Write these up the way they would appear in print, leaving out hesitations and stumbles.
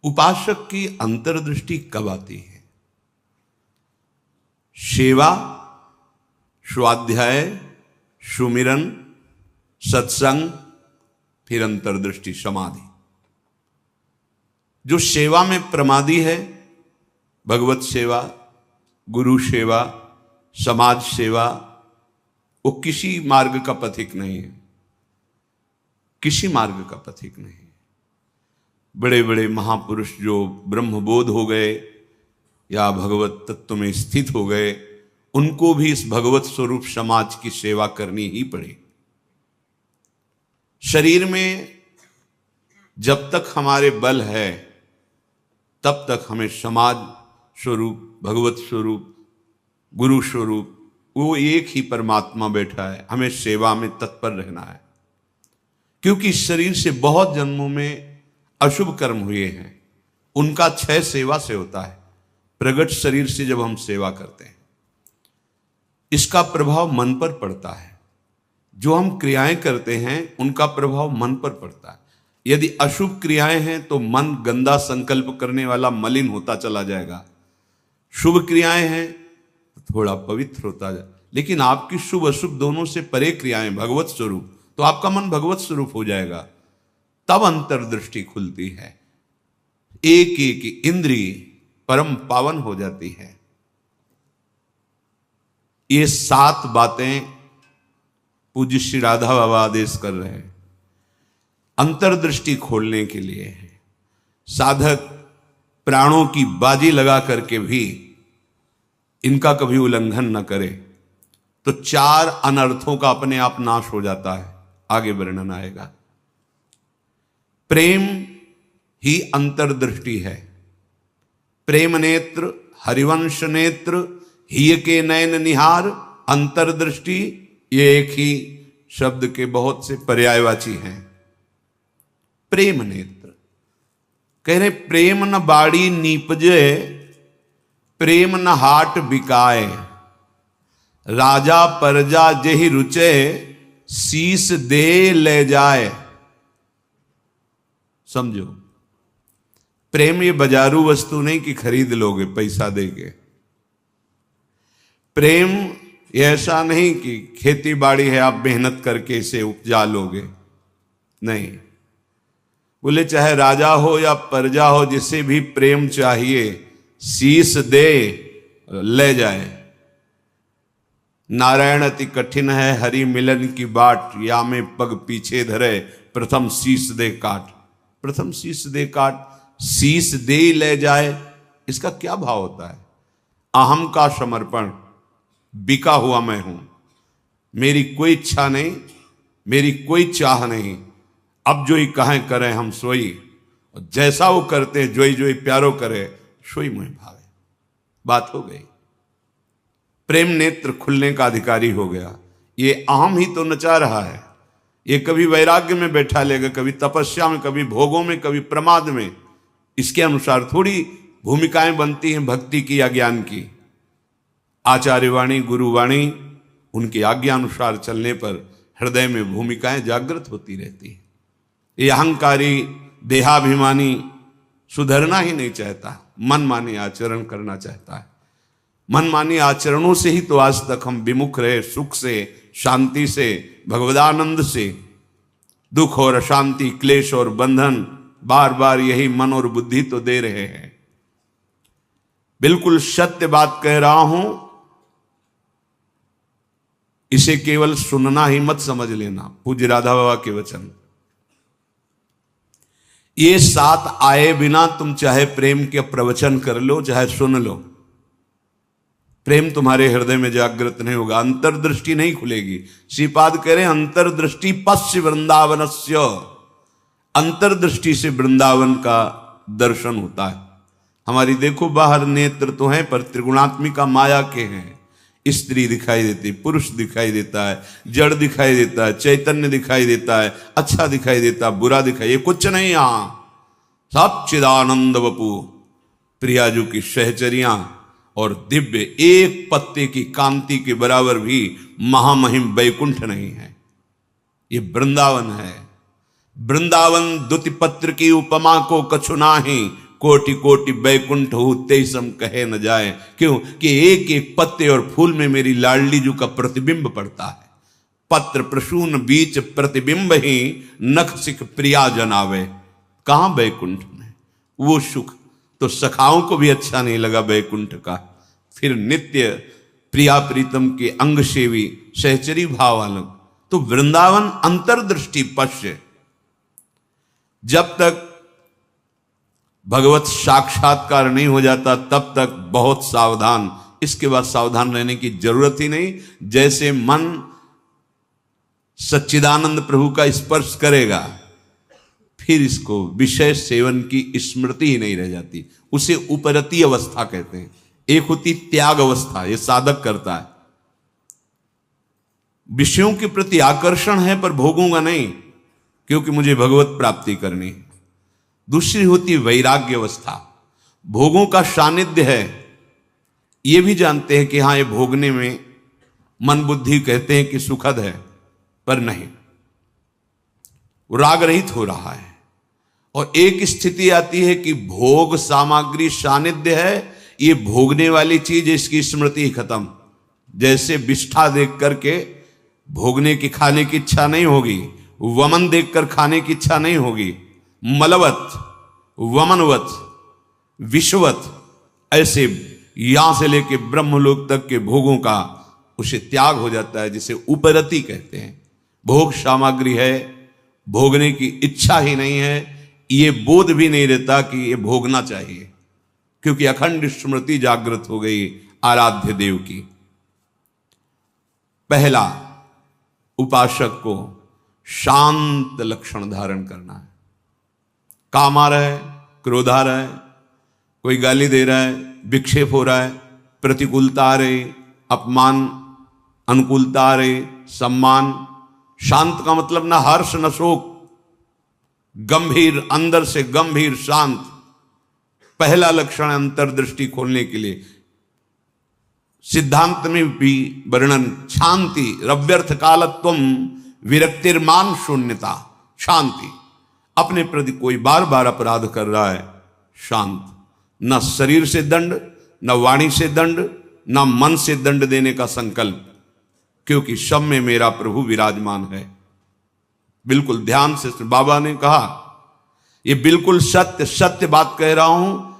उपासक की अंतर्दृष्टि कब आती है? सेवा, स्वाध्याय, सुमिरन, सत्संग, फिर अंतर्दृष्टि समाधि। जो सेवा में प्रमादी है, भगवत सेवा, गुरु सेवा, समाज सेवा, वो किसी मार्ग का पथिक नहीं है, किसी मार्ग का पथिक नहीं है। बड़े बड़े महापुरुष जो ब्रह्मबोध हो गए या भगवत तत्व में स्थित हो गए, उनको भी इस भगवत स्वरूप समाज की सेवा करनी ही पड़ी। शरीर में जब तक हमारे बल है तब तक हमें समाज स्वरूप, भगवत स्वरूप, गुरु स्वरूप, वो एक ही परमात्मा बैठा है, हमें सेवा में तत्पर रहना है। क्योंकि शरीर से बहुत जन्मों में अशुभ कर्म हुए हैं, उनका क्षय सेवा से होता है। प्रगट शरीर से जब हम सेवा करते हैं, इसका प्रभाव मन पर पड़ता है। जो हम क्रियाएं करते हैं उनका प्रभाव मन पर पड़ता है। यदि अशुभ क्रियाएं हैं तो मन गंदा संकल्प करने वाला मलिन होता चला जाएगा। शुभ क्रियाएं हैं तो थोड़ा पवित्र होता जाए। लेकिन आपकी शुभ अशुभ दोनों से परे क्रियाएं भगवत स्वरूप, तो आपका मन भगवत स्वरूप हो जाएगा। तब अंतर्दृष्टि खुलती है, एक एक इंद्रिय परम पावन हो जाती है। ये 7 बातें पूज्य श्री राधा बाबा आदेश कर रहे हैं, अंतर्दृष्टि खोलने के लिए है। साधक प्राणों की बाजी लगा करके भी इनका कभी उल्लंघन न करे तो 4 अनर्थों का अपने आप नाश हो जाता है। आगे वर्णन आएगा। प्रेम ही अंतर्दृष्टि है। प्रेम नेत्र, हरिवंश नेत्र, हिय के नयन निहार, अंतर्दृष्टि, ये एक ही शब्द के बहुत से पर्यायवाची हैं। प्रेम नेत्र कह रहे प्रेम न बाड़ी नीपजे, प्रेम न हाट बिकाए, राजा परजा जेहि रुचे, शीस दे ले जाए। समझो, प्रेम ये बाजारू वस्तु नहीं कि खरीद लोगे पैसा देके। प्रेम ये ऐसा नहीं कि खेती बाड़ी है आप मेहनत करके इसे उपजा लोगे, नहीं। बोले चाहे राजा हो या प्रजा हो, जिसे भी प्रेम चाहिए शीस दे ले जाए। नारायण अति कठिन है हरि मिलन की बाट, या में पग पीछे धरे, प्रथम शीस दे काट। प्रथम शीस दे काट, शीस दे ले जाए, इसका क्या भाव होता है? अहम का समर्पण, बिका हुआ मैं हूं, मेरी कोई इच्छा नहीं, मेरी कोई चाह नहीं, अब जो ही कहें करें हम सोई, और जैसा वो करते जोई जोई प्यारो करे, सोई मुझे भावे। बात हो गई। प्रेम नेत्र खुलने का अधिकारी हो गया। ये अहम ही तो नचा रहा है। ये कभी वैराग्य में बैठा लेगा, कभी तपस्या में, कभी भोगों में, कभी प्रमाद में। इसके अनुसार थोड़ी भूमिकाएं बनती हैं भक्ति की या ज्ञान की। आचार्यवाणी, गुरुवाणी, उनकी आज्ञानुसार चलने पर हृदय में भूमिकाएं जागृत होती रहती है। ये अहंकारी देहाभिमानी सुधरना ही नहीं चाहता, मनमानी आचरण करना चाहता है। मनमानी आचरणों से ही तो आज तक हम विमुख रहे, सुख से, शांति से, भगवदानंद से। दुख और अशांति, क्लेश और बंधन बार बार यही मन और बुद्धि तो दे रहे हैं। बिल्कुल सत्य बात कह रहा हूं, इसे केवल सुनना ही मत समझ लेना। पूज्य राधा बाबा के वचन, ये 7 आए बिना तुम चाहे प्रेम के प्रवचन कर लो, चाहे सुन लो, प्रेम तुम्हारे हृदय में जागृत नहीं होगा, अंतर्दृष्टि नहीं खुलेगी। श्रीपाद कह रहे अंतर्दृष्टि पश्य वृंदावनस्य, अंतर्दृष्टि से वृंदावन का दर्शन होता है। हमारी देखो बाहर नेत्र तो हैं पर त्रिगुणात्मिका माया के हैं। स्त्री दिखाई देती, पुरुष दिखाई देता है, जड़ दिखाई देता है, चैतन्य दिखाई देता है, अच्छा दिखाई देता है, बुरा दिखाई, ये कुछ नहीं। यहां सब चिदानंद वपु, प्रियाजू की सहचरियां और दिव्य एक पत्ते की कांति के बराबर भी महामहिम वैकुंठ नहीं है। ये वृंदावन है। वृंदावन द्युति पत्र की उपमा को कछु नाही, कोटि कोटि बैकुंठ हो तेईसम कहे न जाए। क्यों कि एक एक पत्ते और फूल में मेरी लाडली जू का प्रतिबिंब पड़ता है। पत्र प्रसून बीच प्रतिबिंब ही नख सिख प्रिया जनावे। कहां बैकुंठ में वो सुख तो सखाओं को भी अच्छा नहीं लगा बैकुंठ का। फिर नित्य प्रिया प्रीतम के अंग सेवी सहचरी भाव अलग। तो वृंदावन अंतर्दृष्टि पश्य। जब तक भगवत साक्षात्कार नहीं हो जाता तब तक बहुत सावधान। इसके बाद सावधान रहने की जरूरत ही नहीं। जैसे मन सच्चिदानंद प्रभु का स्पर्श करेगा फिर इसको विषय सेवन की स्मृति ही नहीं रह जाती। उसे उपरती अवस्था कहते हैं। एक होती त्याग अवस्था, ये साधक करता है। विषयों के प्रति आकर्षण है पर भोगूंगा नहीं क्योंकि मुझे भगवत प्राप्ति करनी है। दूसरी होती वैराग्य अवस्था, भोगों का सानिध्य है, ये भी जानते हैं कि हाँ ये भोगने में मन बुद्धि कहते हैं कि सुखद है पर नहीं, वो राग रहित हो रहा है। और एक स्थिति आती है कि भोग सामग्री सानिध्य है, ये भोगने वाली चीज इसकी स्मृति खत्म। जैसे विष्ठा देख करके भोगने की खाने की इच्छा नहीं होगी, वमन देखकर खाने की इच्छा नहीं होगी। मलवत वमनवत विश्ववत ऐसे यहां से लेके ब्रह्मलोक तक के भोगों का उसे त्याग हो जाता है, जिसे उपरति कहते हैं। भोग सामग्री है, भोगने की इच्छा ही नहीं है, ये बोध भी नहीं रहता कि ये भोगना चाहिए क्योंकि अखंड स्मृति जागृत हो गई आराध्य देव की। पहला उपासक को शांत लक्षण धारण करना है। काम आ रहा है, क्रोध आ रहा है, कोई गाली दे रहा है, विक्षेप हो रहा है, प्रतिकूलता आ रही, अपमान अनुकूलता आ रही, सम्मान। शांत का मतलब ना हर्ष न शोक, गंभीर, अंदर से गंभीर शांत। पहला लक्षण अंतर्दृष्टि खोलने के लिए सिद्धांत में भी वर्णन, शांति रव्यर्थ कालत्वम विरक्तिर्मान शून्यता। शांति, अपने प्रति कोई बार बार अपराध कर रहा है, शांत। न शरीर से दंड, न वाणी से दंड, न मन से दंड देने का संकल्प, क्योंकि सब में मेरा प्रभु विराजमान है। बिल्कुल ध्यान से बाबा ने कहा, ये बिल्कुल सत्य सत्य बात कह रहा हूं।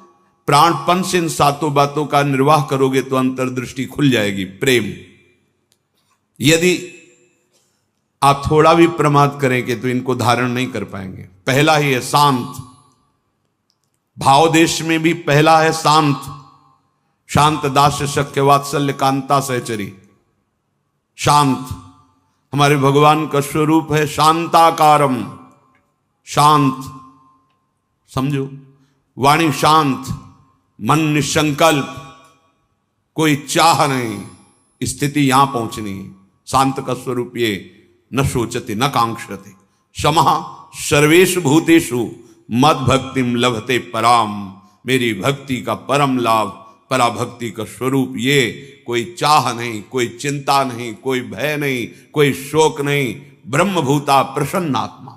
प्राणपन से इन सातों बातों का निर्वाह करोगे तो अंतर्दृष्टि खुल जाएगी। प्रेम, यदि आप थोड़ा भी प्रमाद करेंगे तो इनको धारण नहीं कर पाएंगे। पहला ही है शांत, भाव देश में भी पहला है शांत। शांत दास्य सख्य वात्सल्य कांता सहचरी। शांत हमारे भगवान का स्वरूप है, शांताकारम, शांत। समझो, वाणी शांत, मन निसंकल्प, कोई चाह नहीं, स्थिति यहां पहुंचनी है। शांत का स्वरूप ये, न सोचते न कांक्षते, समः सर्वेषु भूतेषु मद भक्तिम लभते पराम। मेरी भक्ति का परम लाभ, पराभक्ति का स्वरूप ये। कोई चाह नहीं, कोई चिंता नहीं, कोई भय नहीं, कोई शोक नहीं। ब्रह्मभूता प्रसन्नात्मा,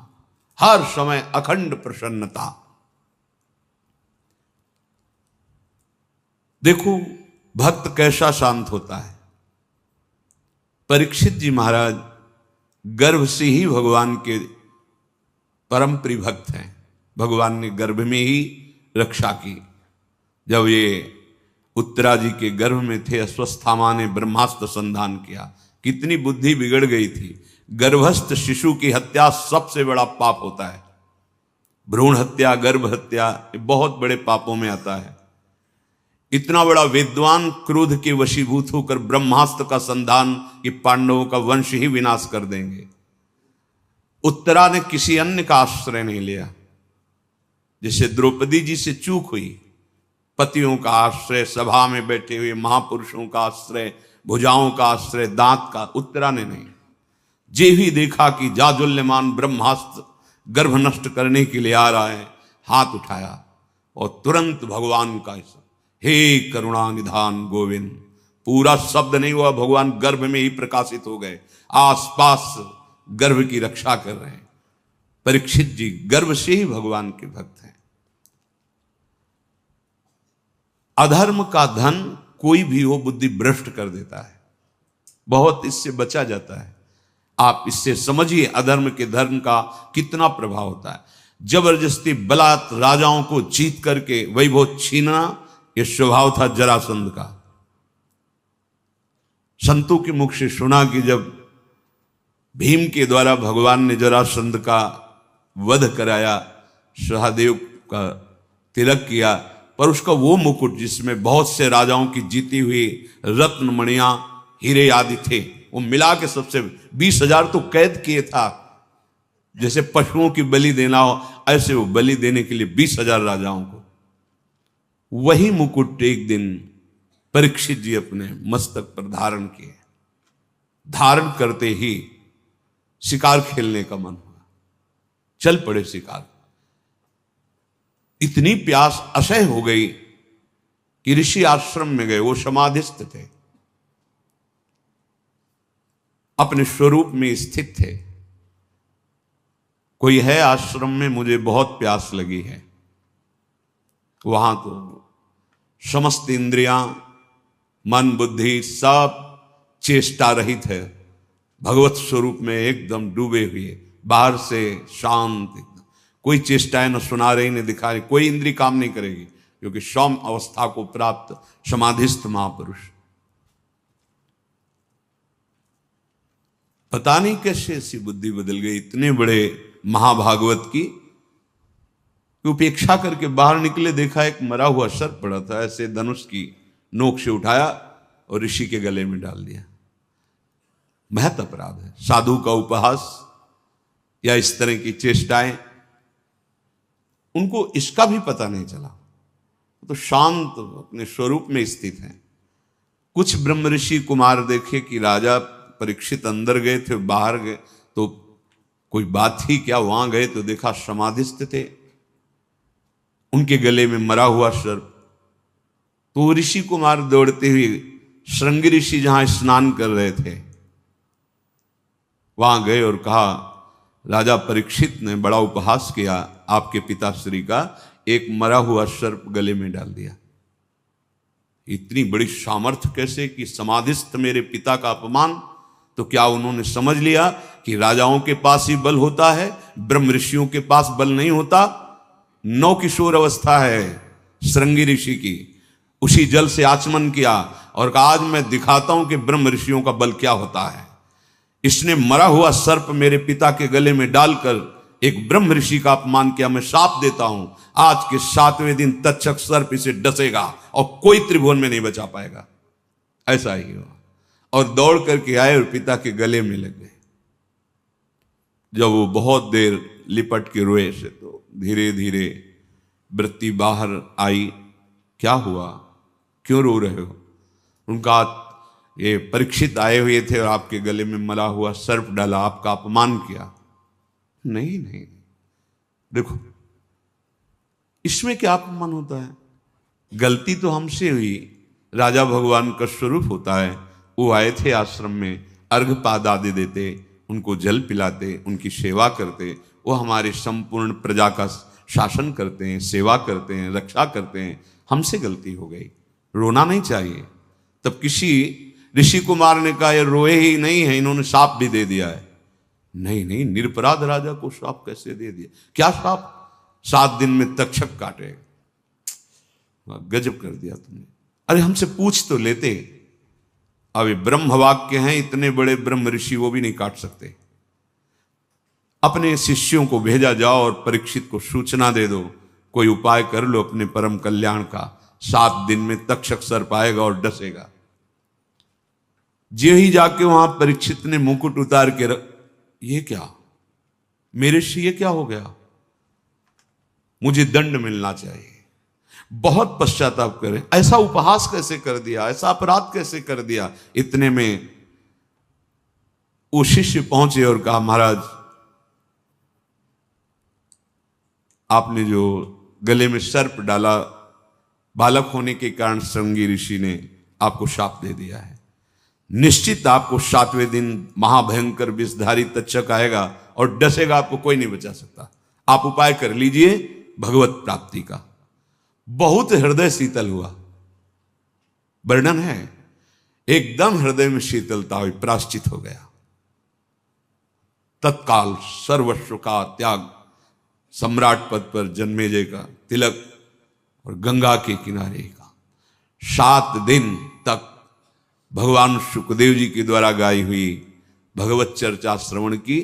हर समय अखंड प्रसन्नता। देखो भक्त कैसा शांत होता है। परीक्षित जी महाराज गर्भ से ही भगवान के परम प्रिय भक्त हैं। भगवान ने गर्भ में ही रक्षा की। जब ये उत्तरा जी के गर्भ में थे, अश्वस्थामा ने ब्रह्मास्त्र संधान किया। कितनी बुद्धि बिगड़ गई थी। गर्भस्थ शिशु की हत्या सबसे बड़ा पाप होता है। भ्रूण हत्या, गर्भ हत्या, ये बहुत बड़े पापों में आता है। इतना बड़ा विद्वान क्रोध के वशीभूत होकर ब्रह्मास्त्र का संधान कि पांडवों का वंश ही विनाश कर देंगे। उत्तरा ने किसी अन्य का आश्रय नहीं लिया। जैसे द्रौपदी जी से चूक हुई, पतियों का आश्रय, सभा में बैठे हुए महापुरुषों का आश्रय, भुजाओं का आश्रय, दांत का, उत्तरा ने नहीं। जे ही देखा कि जाजुल्यमान ब्रह्मास्त्र गर्भ नष्ट करने के लिए आ रहा है, हाथ उठाया और तुरंत भगवान का हे करुणा निधान गोविंद। पूरा शब्द नहीं हुआ, भगवान गर्भ में ही प्रकाशित हो गए, आसपास गर्भ की रक्षा कर रहे हैं। परीक्षित जी गर्भ से ही भगवान के भक्त हैं। अधर्म का धन कोई भी हो बुद्धि भ्रष्ट कर देता है, बहुत इससे बचा जाता है। आप इससे समझिए अधर्म के धर्म का कितना प्रभाव होता है। जबरदस्ती बलात् राजाओं को जीत करके वैभव छीनना, यह स्वभाव था जरासंध का। संतों के मुख से सुना कि जब भीम के द्वारा भगवान ने जरासंध का वध कराया, सहदेव का तिलक किया, पर उसका वो मुकुट जिसमें बहुत से राजाओं की जीती हुई रत्न मणियां हीरे आदि थे, वो मिला के सबसे 20,000 तो कैद किए था। जैसे पशुओं की बलि देना हो, ऐसे वो बलि देने के लिए 20,000 राजाओं को। वही मुकुट एक दिन परीक्षित जी अपने मस्तक पर धारण किए। धारण करते ही शिकार खेलने का मन हुआ, चल पड़े शिकार। इतनी प्यास असह्य हो गई कि ऋषि आश्रम में गए। वो समाधिस्थ थे, अपने स्वरूप में स्थित थे। कोई है आश्रम में, मुझे बहुत प्यास लगी है। वहां तो समस्त इंद्रियां, मन, बुद्धि सब चेष्टा रहित है, भगवत स्वरूप में एकदम डूबे हुए, बाहर से शांत एकदम। कोई चेष्टाएं न सुना रही न दिखा रही, कोई इंद्री काम नहीं करेगी, क्योंकि सौम अवस्था को प्राप्त समाधिस्थ महापुरुष। पता नहीं कैसे ऐसी बुद्धि बदल गई इतने बड़े महाभागवत की। उपेक्षा करके बाहर निकले, देखा एक मरा हुआ सर्प पड़ा था, ऐसे धनुष की नोक से उठाया और ऋषि के गले में डाल दिया। महत अपराध है। साधु का उपहास या इस तरह की चेष्टाएं, उनको इसका भी पता नहीं चला, तो शांत अपने स्वरूप में स्थित हैं। कुछ ब्रह्म ऋषि कुमार देखे कि राजा परीक्षित अंदर गए थे, बाहर गए तो कोई बात थी क्या, वहां गए तो देखा समाधिस्थ थे, उनके गले में मरा हुआ सर्प। तो ऋषि कुमार दौड़ते हुए श्रृंगी ऋषि जहां स्नान कर रहे थे वहां गए और कहा, राजा परीक्षित ने बड़ा उपहास किया आपके पिताश्री का, एक मरा हुआ सर्प गले में डाल दिया। इतनी बड़ी सामर्थ्य कैसे कि समाधिस्थ मेरे पिता का अपमान। तो क्या उन्होंने समझ लिया कि राजाओं के पास ही बल होता है, ब्रह्म ऋषियों के पास बल नहीं होता? नौ किशोर अवस्था है श्रृंगी ऋषि की, उसी जल से आचमन किया और कहा आज मैं दिखाता हूं कि ब्रह्म ऋषियों का बल क्या होता है। इसने मरा हुआ सर्प मेरे पिता के गले में डालकर एक ब्रह्म ऋषि का अपमान किया। मैं शाप देता हूं, आज के 7वें दिन तक्षक सर्प इसे डसेगा और कोई त्रिभुवन में नहीं बचा पाएगा। ऐसा ही हुआ और दौड़ करके आए और पिता के गले में लग गए। जब वो बहुत देर लिपट के रोए से तो धीरे धीरे वृत्ति बाहर आई। क्या हुआ, क्यों रो रहे हो? उनका ये परीक्षित आए हुए थे और आपके गले में मरा हुआ सर्प डाला, आपका अपमान किया। नहीं नहीं, देखो इसमें क्या अपमान होता है? गलती तो हमसे हुई, राजा भगवान का स्वरूप होता है। वो आए थे आश्रम में, अर्घपाद आदि देते, उनको जल पिलाते, उनकी सेवा करते। वो हमारे संपूर्ण प्रजा का शासन करते हैं, सेवा करते हैं, रक्षा करते हैं। हमसे गलती हो गई, रोना नहीं चाहिए। तब किसी ऋषि कुमार ने कहा ये रोए ही नहीं है, इन्होंने शाप भी दे दिया है। नहीं नहीं, निरपराध राजा को शाप कैसे दे दिया? क्या शाप? 7 दिन में तक्षक काटेगा। गजब कर दिया तुमने। अरे हमसे पूछ तो लेते। अब ये ब्रह्म वाक्य हैं, इतने बड़े ब्रह्म ऋषि वो भी नहीं काट सकते। अपने शिष्यों को भेजा जाओ और परीक्षित को सूचना दे दो, कोई उपाय कर लो अपने परम कल्याण का। 7 दिन में तक्षक सर्प आएगा और डसेगा। जे ही जाके वहां परीक्षित ने मुकुट उतार के ये क्या मेरे से, ये क्या हो गया? मुझे दंड मिलना चाहिए। बहुत पश्चाताप करें, ऐसा उपहास कैसे कर दिया, ऐसा अपराध कैसे कर दिया। इतने में वो शिष्य पहुंचे और कहा महाराज आपने जो गले में सर्प डाला, बालक होने के कारण श्रृंगी ऋषि ने आपको शाप दे दिया है। निश्चित आपको 7वें दिन महाभयंकर विषधारी तक्षक आएगा और डसेगा, आपको कोई नहीं बचा सकता। आप उपाय कर लीजिए भगवत प्राप्ति का। बहुत हृदय शीतल हुआ। वर्णन है। एकदम हृदय में शीतलता हुई, प्रायश्चित हो गया। तत्काल सर्वस्व का त्याग, सम्राट पद पर जन्मेजय का तिलक और गंगा के किनारे का 7 दिन तक भगवान शुकदेव जी के द्वारा गाई हुई भगवत चर्चा श्रवण की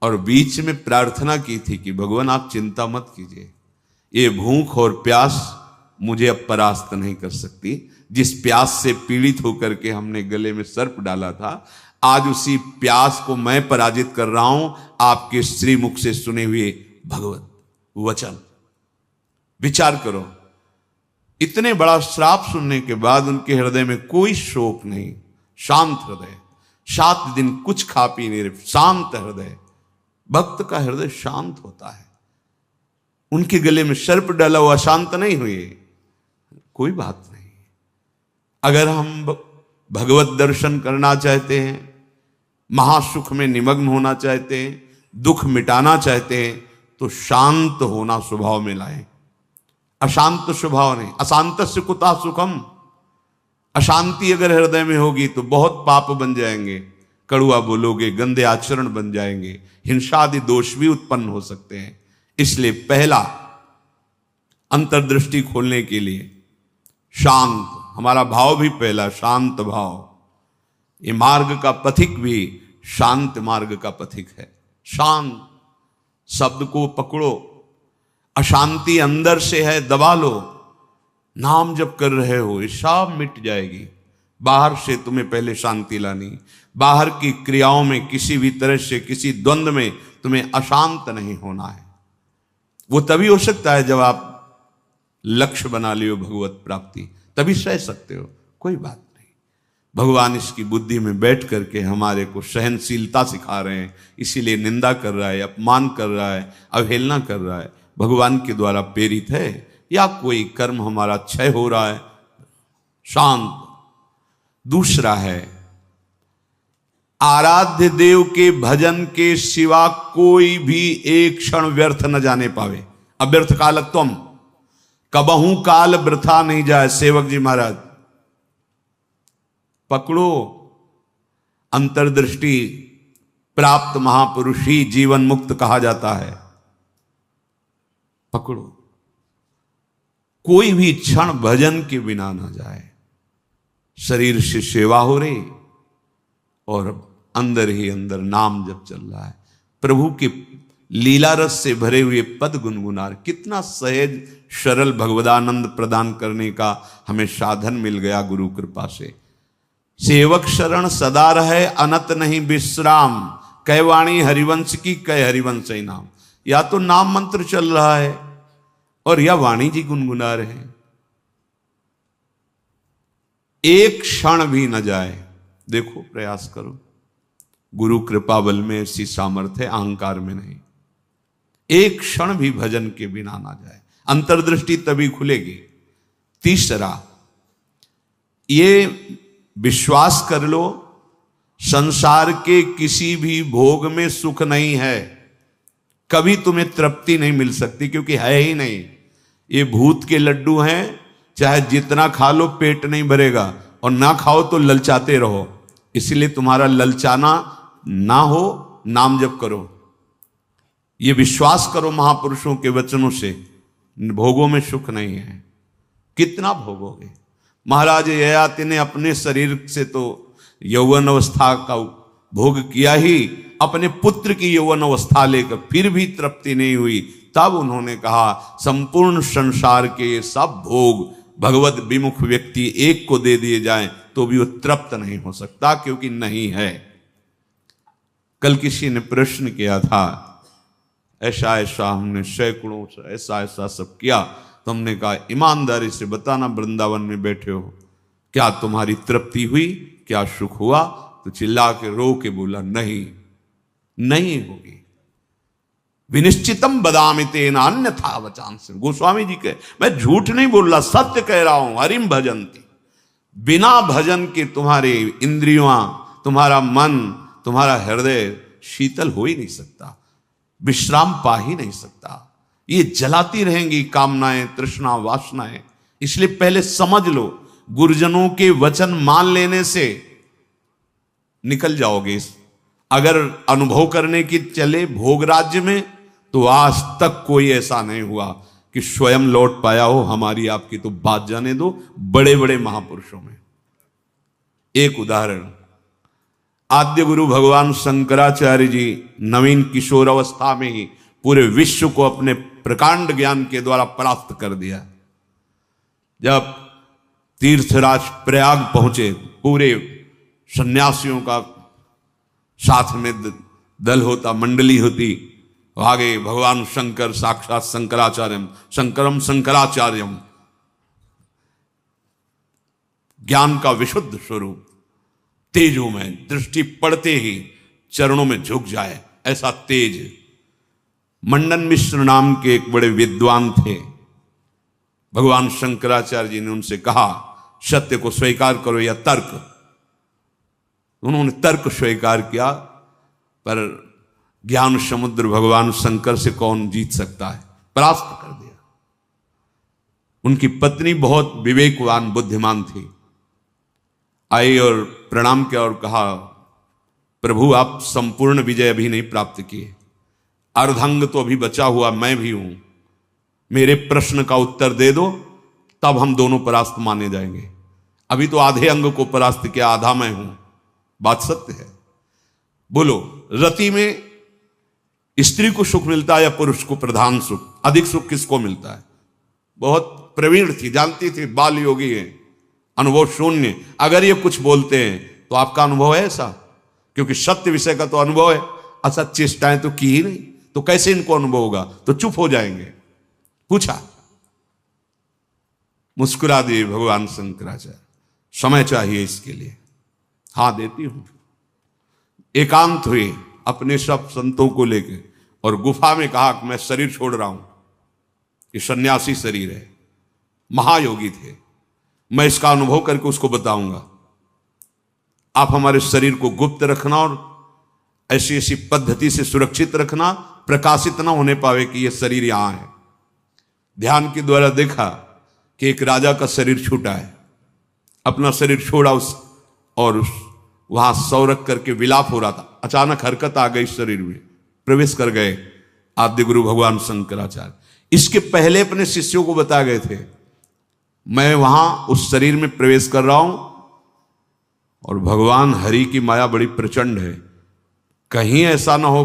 और बीच में प्रार्थना की थी कि भगवान आप चिंता मत कीजिए, ये भूख और प्यास मुझे अब परास्त नहीं कर सकती। जिस प्यास से पीड़ित होकर के हमने गले में सर्प डाला था, आज उसी प्यास को मैं पराजित कर रहा हूं आपके श्रीमुख से सुने हुए भगवत वचन। विचार करो, इतने बड़ा श्राप सुनने के बाद उनके हृदय में कोई शोक नहीं, शांत हृदय, 7 दिन कुछ खा पी नहीं रहे, शांत हृदय। भक्त का हृदय शांत होता है। उनके गले में सर्प डाला हुआ शांत नहीं हुए, कोई बात नहीं। अगर हम भगवत दर्शन करना चाहते हैं, महासुख में निमग्न होना चाहते हैं, दुख मिटाना चाहते हैं, तो शांत होना स्वभाव में लाएं। अशांत स्वभाव नहीं। अशांतस्य कुतः सुखम। अशांति अगर हृदय में होगी तो बहुत पाप बन जाएंगे, कड़ुआ बोलोगे, गंदे आचरण बन जाएंगे, हिंसा आदि दोष भी उत्पन्न हो सकते हैं। इसलिए पहला अंतर्दृष्टि खोलने के लिए शांत, हमारा भाव भी पहला शांत भाव। ये मार्ग का पथिक भी शांत मार्ग का पथिक है। शांत शब्द को पकड़ो, अशांति अंदर से है दबा लो। नाम जब कर रहे हो ये सब मिट जाएगी। बाहर से तुम्हें पहले शांति लानी, बाहर की क्रियाओं में किसी भी तरह से किसी द्वंद्व में तुम्हें अशांत नहीं होना है। वो तभी हो सकता है जब आप लक्ष्य बना लियो भगवत प्राप्ति, तभी सह सकते हो, कोई बात नहीं। भगवान इसकी बुद्धि में बैठ करके हमारे को सहनशीलता सिखा रहे हैं, इसीलिए निंदा कर रहा है, अपमान कर रहा है, अवहेलना कर रहा है। भगवान के द्वारा प्रेरित है या कोई कर्म हमारा क्षय हो रहा है, शांत। दूसरा है आराध्य देव के भजन के सिवा कोई भी एक क्षण व्यर्थ न जाने पावे। अव्यर्थ कालत्वम, कबहू काल वृथा नहीं जाए। सेवक जी महाराज पकड़ो, अंतर्दृष्टि प्राप्त महापुरुष ही जीवन मुक्त कहा जाता है। पकड़ो, कोई भी क्षण भजन के बिना ना जाए। शरीर से सेवा हो रही और अंदर ही अंदर नाम जब चल रहा है, प्रभु के लीला रस से भरे हुए पद गुनगुना। कितना सहज सरल भगवदानंद प्रदान करने का हमें साधन मिल गया गुरु कृपा से। सेवक शरण सदा रहे, अनत नहीं विश्राम। कै वाणी हरिवंश की, कै हरिवंश ही नाम। या तो नाम मंत्र चल रहा है और या वाणी जी गुनगुना रहे हैं, एक क्षण भी न जाए। देखो, प्रयास करो। गुरु कृपा बल में ऐसी सामर्थ्य, अहंकार में नहीं। एक क्षण भी भजन के बिना ना जाए, अंतर्दृष्टि तभी खुलेगी। तीसरा, ये विश्वास कर लो, संसार के किसी भी भोग में सुख नहीं है। कभी तुम्हें तृप्ति नहीं मिल सकती, क्योंकि है ही नहीं। ये भूत के लड्डू हैं, चाहे जितना खा लो पेट नहीं भरेगा, और ना खाओ तो ललचाते रहो। इसलिए तुम्हारा ललचाना ना हो, नाम जप करो। ये विश्वास करो महापुरुषों के वचनों से, भोगों में सुख नहीं है। कितना भोगोगे? महाराज ययाति ने अपने शरीर से तो यौवन अवस्था का भोग किया ही, अपने पुत्र की यौवन अवस्था लेकर फिर भी तृप्ति नहीं हुई। तब उन्होंने कहा, संपूर्ण संसार के सब भोग भगवत विमुख व्यक्ति एक को दे दिए जाएं तो भी वो तृप्त नहीं हो सकता, क्योंकि नहीं है। कल किसी ने प्रश्न किया था, ऐसा ऐसा हमने सैकड़ों ऐसा ऐसा सब किया, तो हमने कहा ईमानदारी से बताना, वृंदावन में बैठे हो, क्या तुम्हारी तृप्ति हुई, क्या सुख हुआ? तो चिल्ला के रो के बोला, नहीं, नहीं होगी। विनिश्चितम बदामि तेन अन्यथा वचांस। गोस्वामी जी कहे, मैं झूठ नहीं बोल रहा, सत्य कह रहा हूं। हरिम भजन्ति, बिना भजन के तुम्हारे इंद्रियां, तुम्हारा मन, तुम्हारा हृदय शीतल हो ही नहीं सकता, विश्राम पा ही नहीं सकता। ये जलाती रहेंगी कामनाएं, तृष्णा, वासनाएं। इसलिए पहले समझ लो, गुरुजनों के वचन मान लेने से निकल जाओगे। अगर अनुभव करने की चले भोग राज्य में, तो आज तक कोई ऐसा नहीं हुआ कि स्वयं लौट पाया हो। हमारी आपकी तो बात जाने दो, बड़े बड़े महापुरुषों में। एक उदाहरण, आद्य गुरु भगवान शंकराचार्य जी नवीन किशोर अवस्था में ही पूरे विश्व को अपने प्रकांड ज्ञान के द्वारा परास्त कर दिया। जब तीर्थराज प्रयाग पहुंचे, पूरे सन्यासियों का साथ में दल होता, मंडली होती, आगे भगवान शंकर साक्षात शंकराचार्यम, शंकरम शंकराचार्यम, ज्ञान का विशुद्ध स्वरूप, तेजों में दृष्टि पड़ते ही चरणों में झुक जाए, ऐसा तेज। मंडन मिश्र नाम के एक बड़े विद्वान थे। भगवान शंकराचार्य जी ने उनसे कहा, सत्य को स्वीकार करो या तर्क। उन्होंने तर्क स्वीकार किया, पर ज्ञान समुद्र भगवान शंकर से कौन जीत सकता है, परास्त कर दिया। उनकी पत्नी बहुत विवेकवान बुद्धिमान थी, आई और प्रणाम किया और कहा, प्रभु आप संपूर्ण विजय अभी नहीं प्राप्त किए, अर्धांग तो अभी बचा हुआ मैं भी हूं, मेरे प्रश्न का उत्तर दे दो, तब हम दोनों परास्त माने जाएंगे। अभी तो आधे अंग को परास्त किया, आधा मैं हूं। बात सत्य है। बोलो, रति में स्त्री को सुख मिलता है या पुरुष को प्रधान सुख? अधिक सुख किसको मिलता है? बहुत प्रवीण थी, जानती थी, बाल योगी है, अनुभव शून्य। अगर ये कुछ बोलते हैं तो आपका अनुभव है ऐसा? क्योंकि सत्य विषय का तो अनुभव है, असत चेष्टाएं तो की ही नहीं, तो कैसे इनको अनुभव होगा? तो चुप हो जाएंगे। पूछा, मुस्कुरा दिए भगवान शंकराचार्य, समय चाहिए इसके लिए। हाँ देती हूं। एकांत हुए अपने सब संतों को लेकर और गुफा में कहा कि मैं शरीर छोड़ रहा हूं, ये सन्यासी शरीर है, महायोगी थे, मैं इसका अनुभव करके उसको बताऊंगा। आप हमारे शरीर को गुप्त रखना और ऐसी ऐसी पद्धति से सुरक्षित रखना, प्रकाशित ना होने पावे कि यह शरीर यहां है। ध्यान के द्वारा देखा कि एक राजा का शरीर छूटा है, अपना शरीर छोड़ा और वहां सौ रख करके विलाप हो रहा था। अचानक हरकत आ गई शरीर में, प्रवेश कर गए आद्य गुरु भगवान शंकराचार्य। इसके पहले अपने शिष्यों को बता गए थे, मैं वहां उस शरीर में प्रवेश कर रहा हूं और भगवान हरि की माया बड़ी प्रचंड है, कहीं ऐसा ना हो